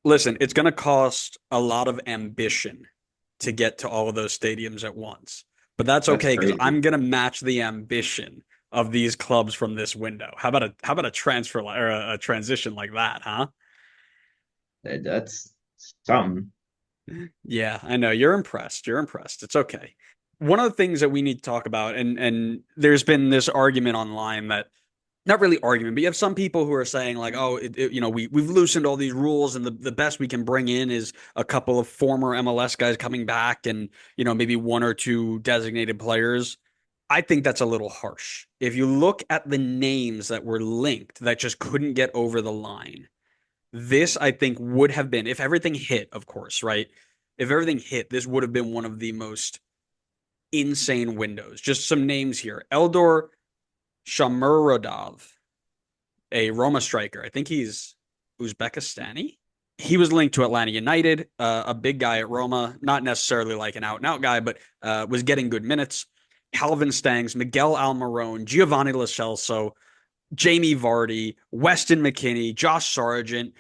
Listen, it's going to cost a lot of ambition to get to all of those stadiums at once. But that's That's okay because crazy. I'm going to match the ambition of these clubs from this window. How about a transfer or a transition like that, huh? That's something. Yeah, I know. You're impressed. You're impressed. It's okay. One of the things that we need to talk about, and there's been this argument online that not really argument, but you have some people who are saying like, oh, we've loosened all these rules, and the best we can bring in is a couple of former MLS guys coming back, and maybe one or two designated players. I think that's a little harsh. If you look at the names that were linked that just couldn't get over the line, this I think would have been, if everything hit, of course, right? If everything hit, this would have been one of the most insane windows. Just some names here: Eldor Shamurodov, a Roma striker. I think he's Uzbekistani. He was linked to Atlanta United, a big guy at Roma, not necessarily like an out and out guy, but was getting good minutes. Calvin Stangs, Miguel Almiron, Giovanni Lo Celso, Jamie Vardy, Weston McKennie, Josh Sargent,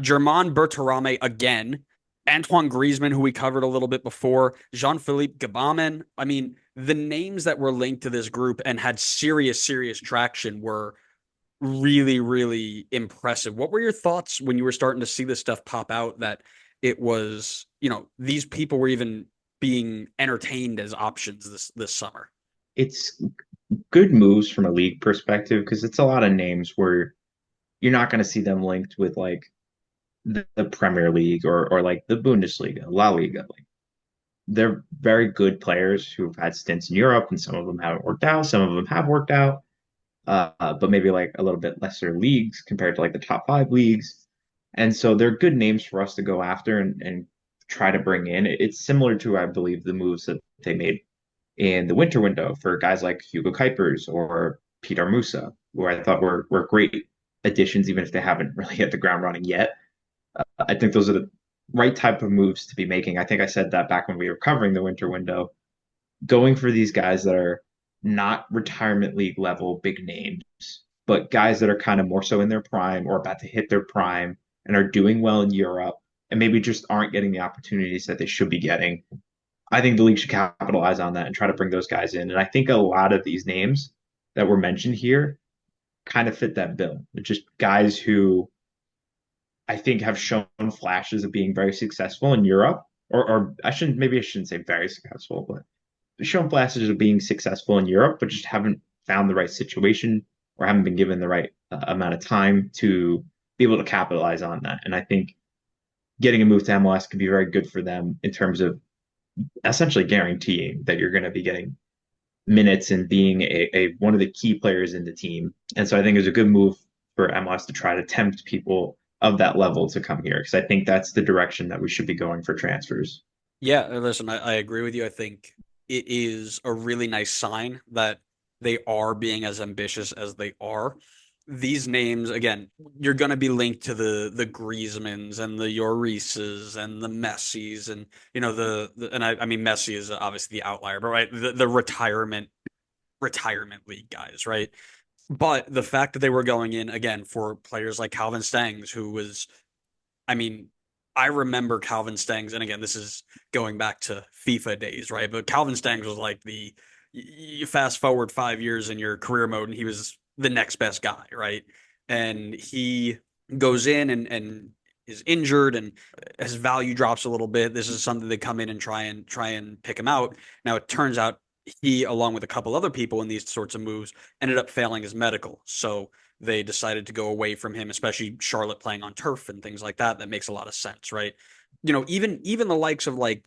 German Berterame again, Antoine Griezmann, who we covered a little bit before, Jean-Philippe Gabamin. I mean, the names that were linked to this group and had serious, serious traction were really, really impressive. What were your thoughts when you were starting to see this stuff pop out that it was, these people were even being entertained as options this summer? It's good moves from a league perspective because it's a lot of names where you're not going to see them linked with like the Premier League or like the Bundesliga, La Liga. Like they're very good players who've had stints in Europe, and some of them haven't worked out. Some of them have worked out, but maybe like a little bit lesser leagues compared to like the top five leagues. And so they're good names for us to go after and try to bring in. It's similar to, I believe, the moves that they made in the winter window for guys like Hugo Kuipers or Peter Musa, who I thought were great additions, even if they haven't really hit the ground running yet. I think those are the right type of moves to be making. I think I said that back when we were covering the winter window, going for these guys that are not retirement league level big names, but guys that are kind of more so in their prime or about to hit their prime and are doing well in Europe and maybe just aren't getting the opportunities that they should be getting. I think the league should capitalize on that and try to bring those guys in. And I think a lot of these names that were mentioned here kind of fit that bill. They're just guys who I think have shown flashes of being very successful in Europe, or maybe I shouldn't say very successful, but shown flashes of being successful in Europe, but just haven't found the right situation or haven't been given the right amount of time to be able to capitalize on that. And I think getting a move to MLS could be very good for them in terms of essentially guaranteeing that you're going to be getting minutes and being a one of the key players in the team. And so I think it was a good move for MLS to try to tempt people of that level to come here because I think that's the direction that we should be going for transfers. Yeah, listen, I agree with you. I think it is a really nice sign that they are being as ambitious as they are. These names, again, you're going to be linked to the Griezmanns and the Llorises and the Messis and and I mean Messi is obviously the outlier, but right, the retirement league guys, right? But the fact that they were going in again for players like Calvin Stangs, who was I mean, I remember Calvin Stangs, and again, this is going back to FIFA days, right? But Calvin Stangs was like you fast forward 5 years in your career mode, and he was the next best guy, right? And he goes in and is injured, and his value drops a little bit. This is something they come in and try and pick him out. Now it turns out he, along with a couple other people in these sorts of moves, ended up failing his medical. So they decided to go away from him, especially Charlotte playing on turf and things like that. That makes a lot of sense, right? Even the likes of like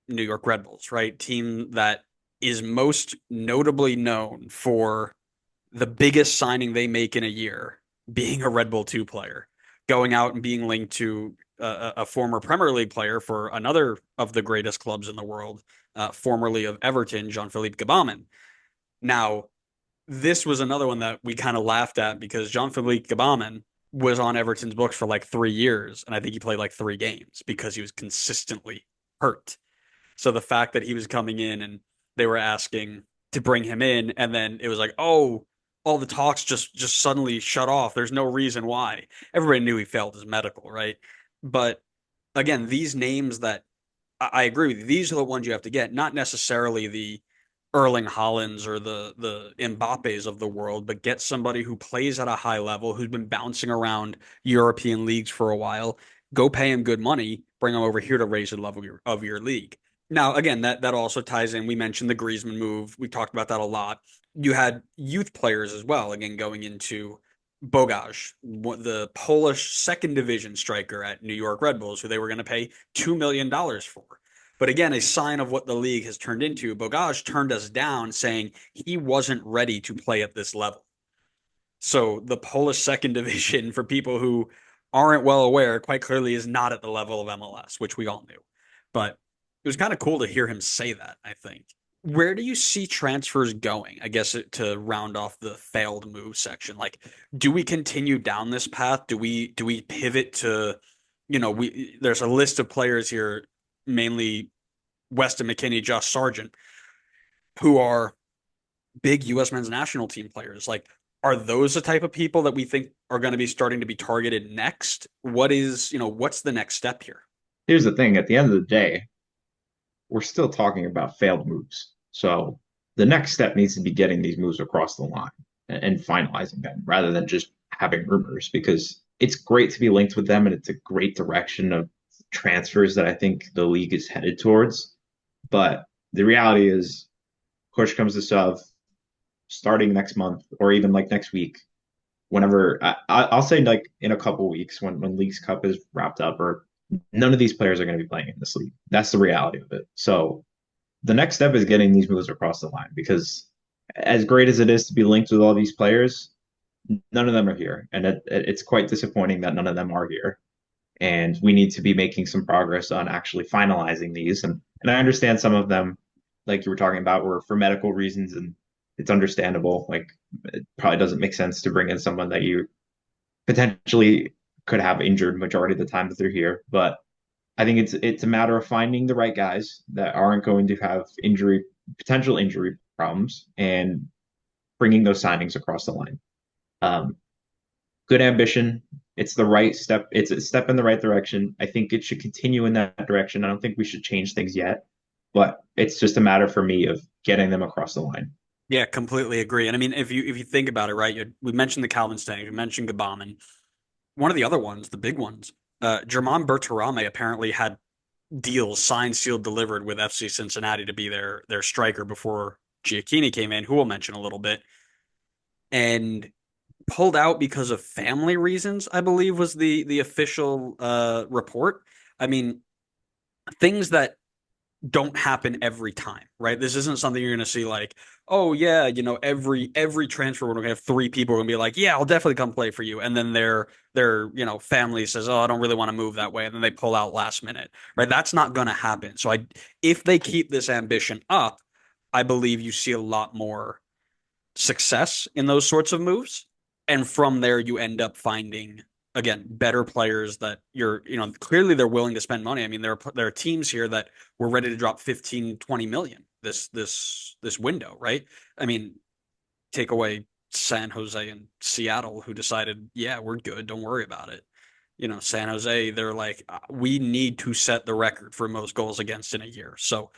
New York Red Bulls, right? Team that is most notably known for the biggest signing they make in a year being a Red Bull 2 player, going out and being linked to a former Premier League player for another of the greatest clubs in the world, formerly of Everton, Jean-Philippe Gabamin. Now, this was another one that we kind of laughed at because Jean-Philippe Gbamin was on Everton's books for like 3 years, and I think he played like 3 games because he was consistently hurt. So the fact that he was coming in and they were asking to bring him in, and then it was like, oh, all the talks just suddenly shut off. There's no reason why. Everybody knew he failed his medical, right? But again, these names that I agree with you, these are the ones you have to get, not necessarily the Erling Haalands or the Mbappes of the world, but get somebody who plays at a high level, who's been bouncing around European leagues for a while. Go pay him good money, bring him over here to raise the level of your league. Now, again, that also ties in. We mentioned the Griezmann move. We talked about that a lot. You had youth players as well, again, going into Bogaj, the Polish second division striker at New York Red Bulls, who they were going to pay $2 million for. But again, a sign of what the league has turned into. Bogaj turned us down, saying he wasn't ready to play at this level. So the Polish second division, for people who aren't well aware, quite clearly is not at the level of MLS, which we all knew. But it was kind of cool to hear him say that, I think. Where do you see transfers going? I guess to round off the failed move section. Like, do we continue down this path? Do we pivot to, there's a list of players here, mainly Weston McKennie, Josh Sargent, who are big U.S. men's national team players. Like, are those the type of people that we think are going to be starting to be targeted next? What's the next step here? Here's the thing, at the end of the day, we're still talking about failed moves. So the next step needs to be getting these moves across the line and finalizing them rather than just having rumors because it's great to be linked with them and it's a great direction of transfers that I think the league is headed towards. But the reality is, push comes to shove, starting next month or even like next week, whenever I'll say like in a couple weeks when League's Cup is wrapped up, or none of these players are going to be playing in this league. That's the reality of it. So the next step is getting these moves across the line because as great as it is to be linked with all these players, none of them are here, and it's quite disappointing that none of them are here. And we need to be making some progress on actually finalizing these. And I understand some of them, like you were talking about, were for medical reasons, and it's understandable. Like it probably doesn't make sense to bring in someone that you potentially could have injured majority of the time that they're here. But I think it's a matter of finding the right guys that aren't going to have potential injury problems, and bringing those signings across the line. Um, Good ambition. It's the right step. It's a step in the right direction. I think it should continue in that direction. I don't think we should change things yet, but it's just a matter for me of getting them across the line. Yeah, completely agree. And I mean, if you think about it, right? We mentioned the Calvin Stenning, we mentioned Gabaman. One of the other ones, the big ones, German Berterame apparently had deals signed, sealed, delivered with FC Cincinnati to be their striker before Giacchini came in, who we'll mention a little bit, and pulled out because of family reasons, I believe was the official report. I mean, things that don't happen every time, right? This isn't something you're going to see like, oh yeah, every transfer we're going to have three people are going to be like, yeah, I'll definitely come play for you, and then their family says, oh, I don't really want to move that way, and then they pull out last minute, right? That's not going to happen. So if they keep this ambition up, I believe you see a lot more success in those sorts of moves. And from there, you end up finding, again, better players that clearly they're willing to spend money. I mean, there are teams here that were ready to drop 15, 20 million this window, right? I mean, take away San Jose and Seattle, who decided, yeah, we're good. Don't worry about it. San Jose, they're like, we need to set the record for most goals against in a year. So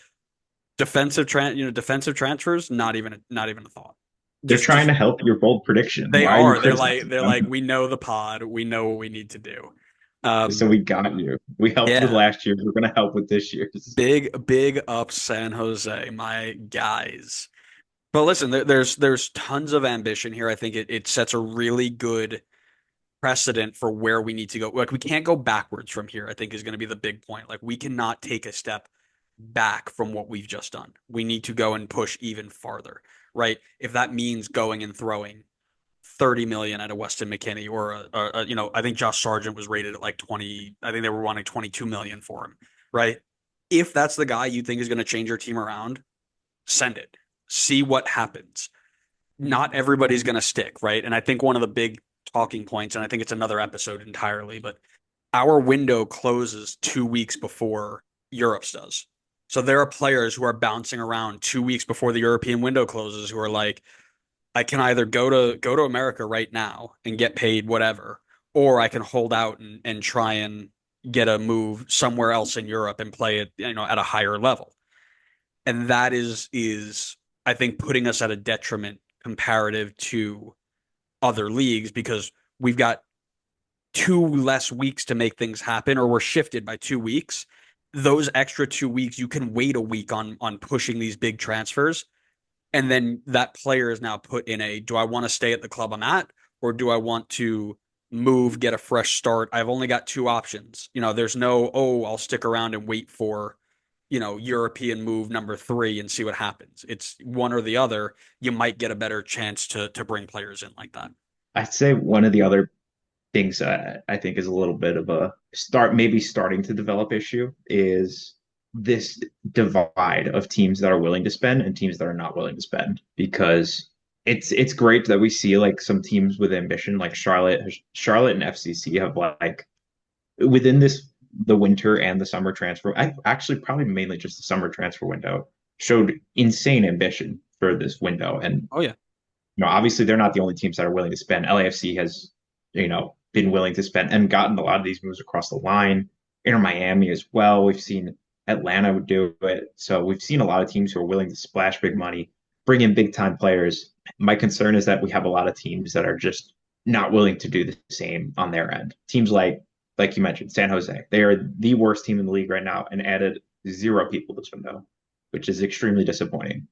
defensive transfers, not even a thought. They're Just trying to help your bold prediction. they Why are you are. They're criticizing like them? we know the pod. We know what we need to do. So Um, we got you. We helped with yeah, last year. We're going to help with this year's. big up San Jose, my guys. But listen, there's tons of ambition here. I think it sets a really good precedent for where we need to go. Like we can't go backwards from here, I think is going to be the big point. Like we cannot take a step back from what we've just done. We need to go and push even farther, right? If that means going and throwing 30 million at a Weston McKennie or I think Josh Sargent was rated at like 20. I think they were wanting 22 million for him, right? If that's the guy you think is going to change your team around, send it. See what happens. Not everybody's going to stick, right? And I think one of the big talking points, and I think it's another episode entirely, but our window closes 2 weeks before Europe's does. So there are players who are bouncing around 2 weeks before the European window closes who are like, I can either go to America right now and get paid whatever, or I can hold out and try and get a move somewhere else in Europe and play it, at a higher level. And that is I think putting us at a detriment comparative to other leagues because we've got 2 less weeks to make things happen, or we're shifted by 2 weeks. Those extra 2 weeks, you can wait a week on pushing these big transfers, and then that player is now put in a, do I want to stay at the club I'm at, or do I want to move, get a fresh start? I've only got two options. There's no, oh, I'll stick around and wait for, European move number three and see what happens. It's one or the other. You might get a better chance to bring players in like that. I'd say one of the other things I think is a little bit of a maybe starting to develop issue is this divide of teams that are willing to spend and teams that are not willing to spend. Because it's great that we see like some teams with ambition, like Charlotte and FCC have like within the winter and the summer transfer. I actually probably mainly just the summer transfer window showed insane ambition for this window. And Oh yeah. obviously they're not the only teams that are willing to spend. LAFC has, been willing to spend and gotten a lot of these moves across the line. Inter Miami as well. We've seen Atlanta would do it. So we've seen a lot of teams who are willing to splash big money, bring in big time players. My concern is that we have a lot of teams that are just not willing to do the same on their end. Teams like you mentioned, San Jose. They are the worst team in the league right now and added zero people this window, which is extremely disappointing.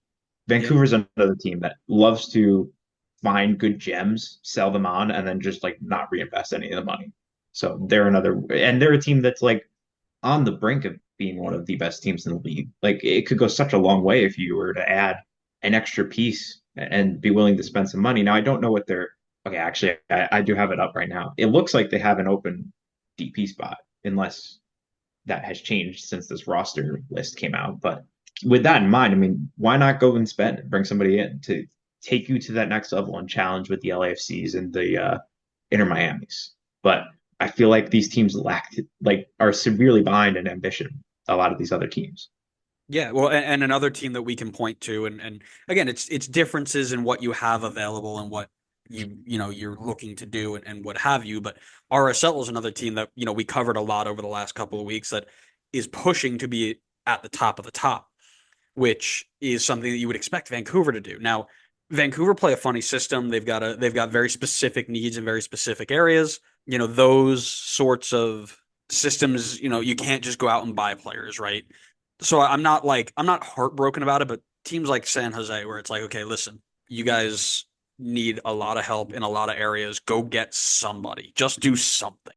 Yeah. Vancouver's another team that loves to find good gems, sell them on, and then just like not reinvest any of the money. So they're a team that's like on the brink of being one of the best teams in the league. Like it could go such a long way if you were to add an extra piece and be willing to spend some money. Now I don't know what they're okay, actually I do have it up right now. It looks like they have an open DP spot, unless that has changed since this roster list came out. But with that in mind, I mean, why not go and spend and bring somebody in to take you to that next level and challenge with the LAFCs and the Inter Miamis? But I feel like these teams are severely behind in ambition. A lot of these other teams. Yeah, well, and another team that we can point to, and again, it's differences in what you have available and what you're looking to do and what have you. But RSL is another team that we covered a lot over the last couple of weeks that is pushing to be at the top of the top, which is something that you would expect Vancouver to do. Now, Vancouver play a funny system. They've got very specific needs in very specific areas. Those sorts of systems, you can't just go out and buy players, right? So I'm not heartbroken about it, but teams like San Jose where it's like, okay, listen, you guys need a lot of help in a lot of areas. Go get somebody. Just do something.